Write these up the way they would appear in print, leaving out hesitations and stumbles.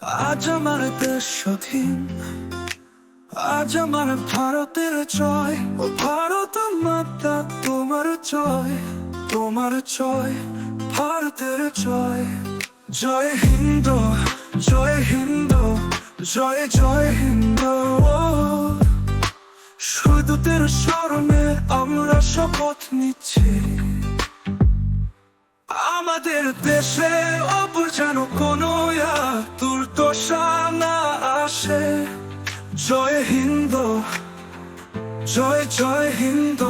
আজ আমার দেশ স্বাধীন, আজ আমার ভারতের জয়। ও ভারত মাতা তোমার জয়, তোমার জয়, ভারতের জয়। জয় হিন্দ, জয় হিন্দ, জয় জয় হিন্দ। শহীদদের স্মরণে আমরা শপথ নিচ্ছি, আমাদের দেশে অপর যেন কোনো দুর্দশা না আসে। জয় হিন্দ, জয় জয় হিন্দ।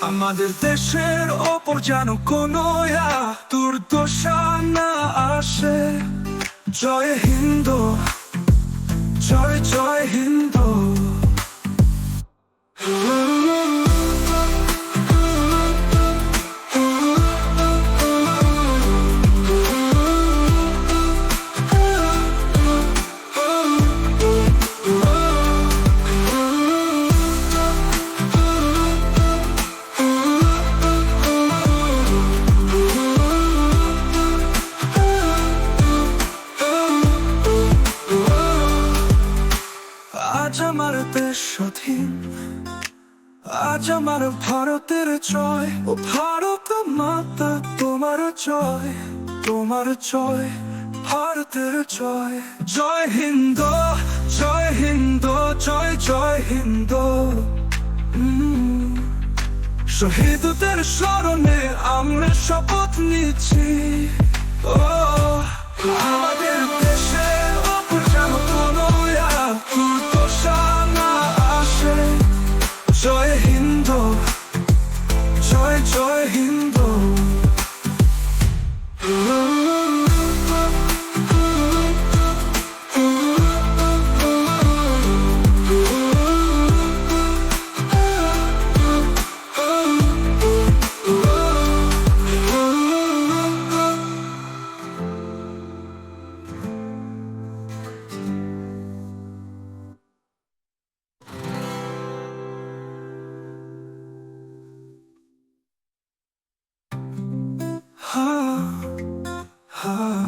আমাদের দেশের ওপর যেন কোনো দুর্দশা না আসে। জয় হিন্দ, জয় জয় হিন্দ। আজ আমার দেশ স্বাধীন, আজ আমার ভারতের জয়। ও ভারত মাতা তোমার জয়, তোমার জয়, ভারতের জয়। জয় হিন্দ, জয় হিন্দ, জয় জয় হিন্দ। শহীদদের স্মরণে আমরা শপথ নিচ্ছি, ও আমাদের দেশে অপর যেন কোনো দুর্দশা না আসে। জয় হিন্দ, জয় জয় হিন্দ। Ha, ha.